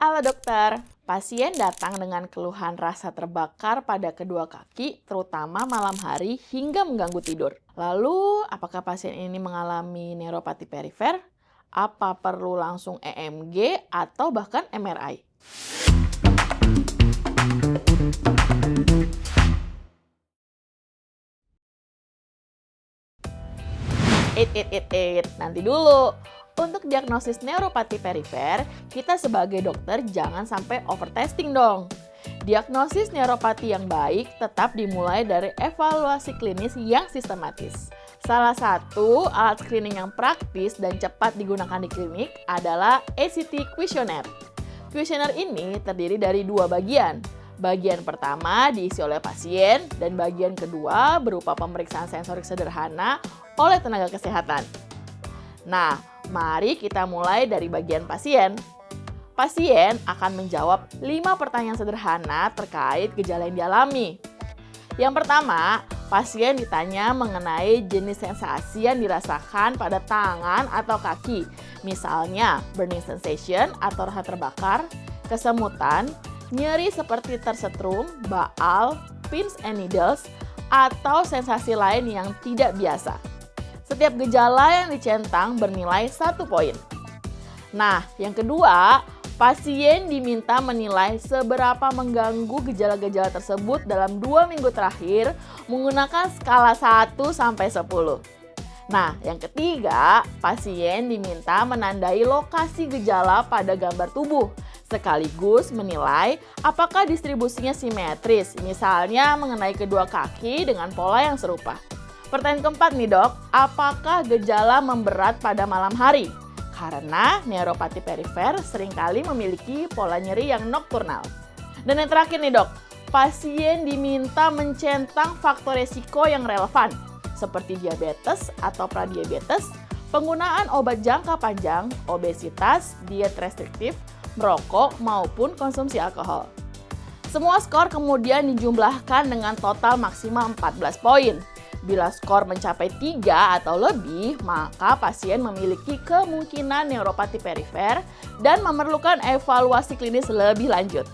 Halo dokter, pasien datang dengan keluhan rasa terbakar pada kedua kaki, terutama malam hari hingga mengganggu tidur. Lalu, apakah pasien ini mengalami neuropati perifer? Apa perlu langsung EMG atau bahkan MRI? Nanti dulu. Untuk diagnosis neuropati perifer, kita sebagai dokter jangan sampai overtesting dong. Diagnosis neuropati yang baik tetap dimulai dari evaluasi klinis yang sistematis. Salah satu alat screening yang praktis dan cepat digunakan di klinik adalah ACT Questionnaire. Questionnaire ini terdiri dari dua bagian. Bagian pertama diisi oleh pasien dan bagian kedua berupa pemeriksaan sensorik sederhana oleh tenaga kesehatan. Nah, mari kita mulai dari bagian pasien. Pasien akan menjawab 5 pertanyaan sederhana terkait gejala yang dialami. Yang pertama, pasien ditanya mengenai jenis sensasi yang dirasakan pada tangan atau kaki. Misalnya, burning sensation atau rasa terbakar, kesemutan, nyeri seperti tersetrum, baal, pins and needles, atau sensasi lain yang tidak biasa. Setiap gejala yang dicentang bernilai 1 poin. Nah, yang kedua, pasien diminta menilai seberapa mengganggu gejala-gejala tersebut dalam 2 minggu terakhir menggunakan skala 1 sampai 10. Nah, yang ketiga, pasien diminta menandai lokasi gejala pada gambar tubuh, sekaligus menilai apakah distribusinya simetris, misalnya mengenai kedua kaki dengan pola yang serupa. Pertanyaan keempat nih dok, apakah gejala memberat pada malam hari? Karena neuropati perifer seringkali memiliki pola nyeri yang nokturnal. Dan yang terakhir nih dok, pasien diminta mencentang faktor resiko yang relevan, seperti diabetes atau pradiabetes, penggunaan obat jangka panjang, obesitas, diet restriktif, merokok, maupun konsumsi alkohol. Semua skor kemudian dijumlahkan dengan total maksimal 14 poin. Bila skor mencapai 3 atau lebih, maka pasien memiliki kemungkinan neuropati perifer dan memerlukan evaluasi klinis lebih lanjut.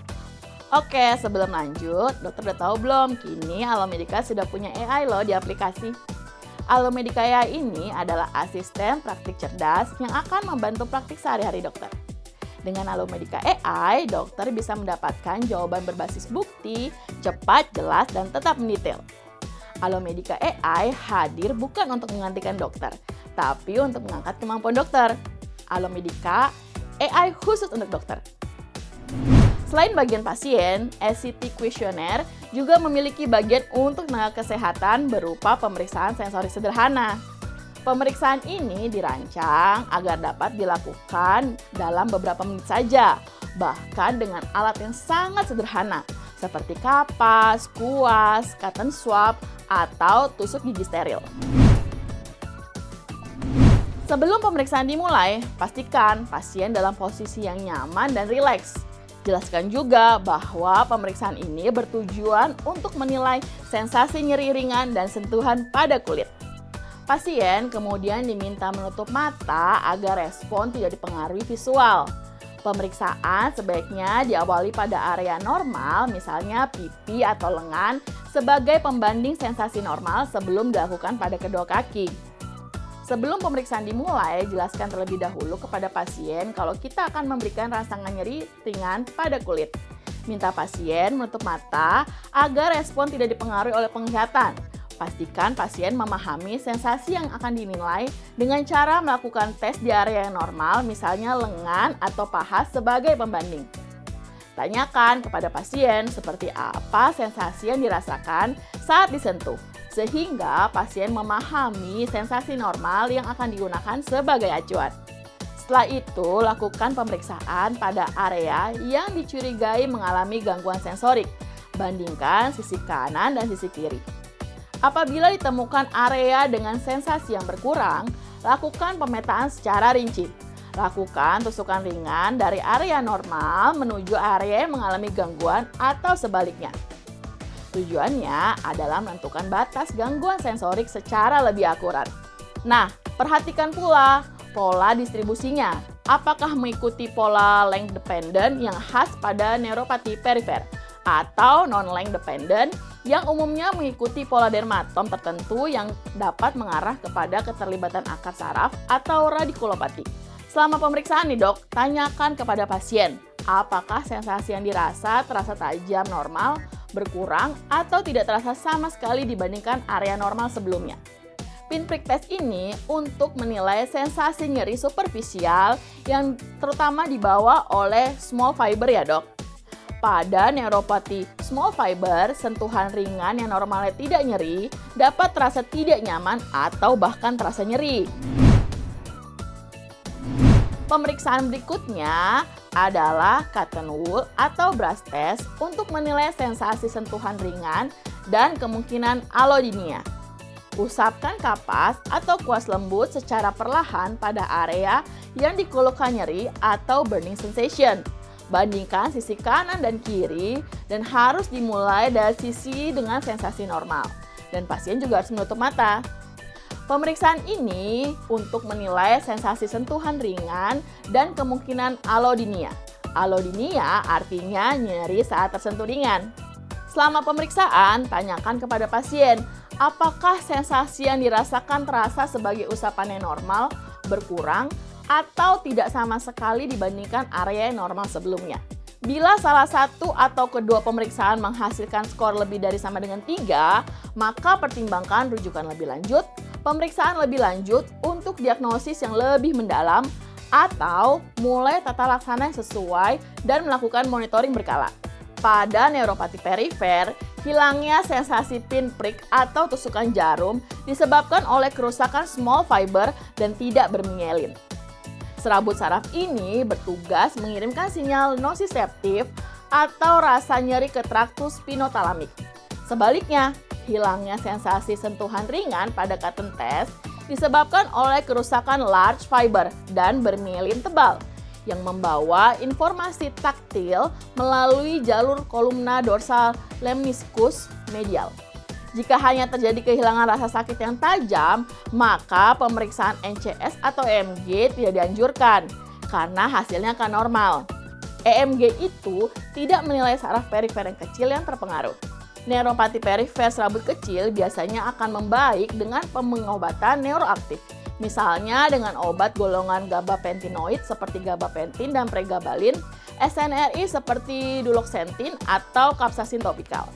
Oke, sebelum lanjut, dokter udah tahu belum? Kini Alomedica sudah punya AI loh di aplikasi. Alomedica AI ini adalah asisten praktik cerdas yang akan membantu praktik sehari-hari dokter. Dengan Alomedica AI, dokter bisa mendapatkan jawaban berbasis bukti, cepat, jelas, dan tetap mendetail. Alomedica AI hadir bukan untuk menggantikan dokter, tapi untuk mengangkat kemampuan dokter. Alomedica AI khusus untuk dokter. Selain bagian pasien, ACT Questionnaire juga memiliki bagian untuk tenaga kesehatan berupa pemeriksaan sensorik sederhana. Pemeriksaan ini dirancang agar dapat dilakukan dalam beberapa menit saja, bahkan dengan alat yang sangat sederhana, seperti kapas, kuas, cotton swab, atau tusuk gigi steril. Sebelum pemeriksaan dimulai, pastikan pasien dalam posisi yang nyaman dan rileks. Jelaskan juga bahwa pemeriksaan ini bertujuan untuk menilai sensasi nyeri ringan dan sentuhan pada kulit. Pasien kemudian diminta menutup mata agar respon tidak dipengaruhi visual. Pemeriksaan sebaiknya diawali pada area normal, misalnya pipi atau lengan, sebagai pembanding sensasi normal sebelum dilakukan pada kedua kaki. Sebelum pemeriksaan dimulai, jelaskan terlebih dahulu kepada pasien kalau kita akan memberikan rangsangan nyeri ringan pada kulit. Minta pasien menutup mata agar respon tidak dipengaruhi oleh penglihatan. Pastikan pasien memahami sensasi yang akan dinilai dengan cara melakukan tes di area yang normal, misalnya lengan atau paha sebagai pembanding. Tanyakan kepada pasien seperti apa sensasi yang dirasakan saat disentuh, sehingga pasien memahami sensasi normal yang akan digunakan sebagai acuan. Setelah itu, lakukan pemeriksaan pada area yang dicurigai mengalami gangguan sensorik. Bandingkan sisi kanan dan sisi kiri. Apabila ditemukan area dengan sensasi yang berkurang, lakukan pemetaan secara rinci. Lakukan tusukan ringan dari area normal menuju area yang mengalami gangguan atau sebaliknya. Tujuannya adalah menentukan batas gangguan sensorik secara lebih akurat. Nah, perhatikan pula pola distribusinya. apakah mengikuti pola length dependent yang khas pada neuropati perifer atau non-length dependent yang umumnya mengikuti pola dermatom tertentu yang dapat mengarah kepada keterlibatan akar saraf atau radikulopati. Selama pemeriksaan nih dok, tanyakan kepada pasien, apakah sensasi yang dirasa terasa tajam normal, berkurang, atau tidak terasa sama sekali dibandingkan area normal sebelumnya. Pinprick test ini untuk menilai sensasi nyeri superficial yang terutama dibawa oleh small fiber ya dok. Pada neuropati small fiber, sentuhan ringan yang normalnya tidak nyeri dapat terasa tidak nyaman atau bahkan terasa nyeri. Pemeriksaan berikutnya adalah cotton wool atau brush test untuk menilai sensasi sentuhan ringan dan kemungkinan allodynia. Usapkan kapas atau kuas lembut secara perlahan pada area yang dikeluhkan nyeri atau burning sensation. Bandingkan sisi kanan dan kiri dan harus dimulai dari sisi dengan sensasi normal. Dan pasien juga harus menutup mata. Pemeriksaan ini untuk menilai sensasi sentuhan ringan dan kemungkinan allodynia. Allodynia artinya nyeri saat tersentuh ringan. Selama pemeriksaan, tanyakan kepada pasien, apakah sensasi yang dirasakan terasa sebagai usapan yang normal, berkurang, atau tidak sama sekali dibandingkan area yang normal sebelumnya. Bila salah satu atau kedua pemeriksaan menghasilkan skor lebih dari sama dengan 3, maka pertimbangkan rujukan lebih lanjut, pemeriksaan lebih lanjut untuk diagnosis yang lebih mendalam, atau mulai tata laksana yang sesuai dan melakukan monitoring berkala. Pada neuropati perifer, hilangnya sensasi pinprick atau tusukan jarum disebabkan oleh kerusakan small fiber dan tidak bermielin. Serabut saraf ini bertugas mengirimkan sinyal nosiceptif atau rasa nyeri ke traktus spinotalamik. Sebaliknya, hilangnya sensasi sentuhan ringan pada cotton test disebabkan oleh kerusakan large fiber dan bermielin tebal yang membawa informasi taktil melalui jalur kolumna dorsal lemniscus medial. Jika hanya terjadi kehilangan rasa sakit yang tajam, maka pemeriksaan NCS atau EMG tidak dianjurkan karena hasilnya akan normal. EMG itu tidak menilai saraf perifer yang kecil yang terpengaruh. Neuropati perifer serabut kecil biasanya akan membaik dengan pengobatan neuroaktif, misalnya dengan obat golongan gabapentinoid seperti gabapentin dan pregabalin, SNRI seperti duloxetine atau capsaicin topikal.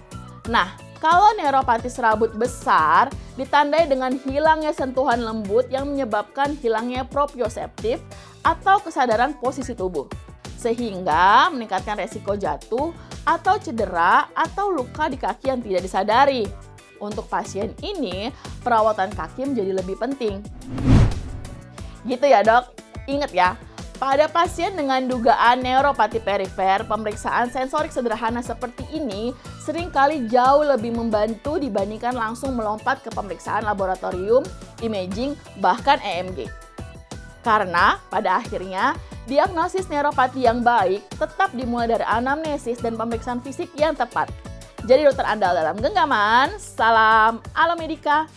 Nah, kalau neuropati serabut besar ditandai dengan hilangnya sentuhan lembut yang menyebabkan hilangnya proprioseptif atau kesadaran posisi tubuh, sehingga meningkatkan resiko jatuh atau cedera atau luka di kaki yang tidak disadari. Untuk pasien ini, perawatan kaki menjadi lebih penting. Gitu ya dok, ingat ya, pada pasien dengan dugaan neuropati perifer, pemeriksaan sensorik sederhana seperti ini seringkali jauh lebih membantu dibandingkan langsung melompat ke pemeriksaan laboratorium, imaging, bahkan EMG. Karena pada akhirnya, diagnosis neuropati yang baik tetap dimulai dari anamnesis dan pemeriksaan fisik yang tepat. Jadi dokter andal dalam genggaman, salam Alomedica.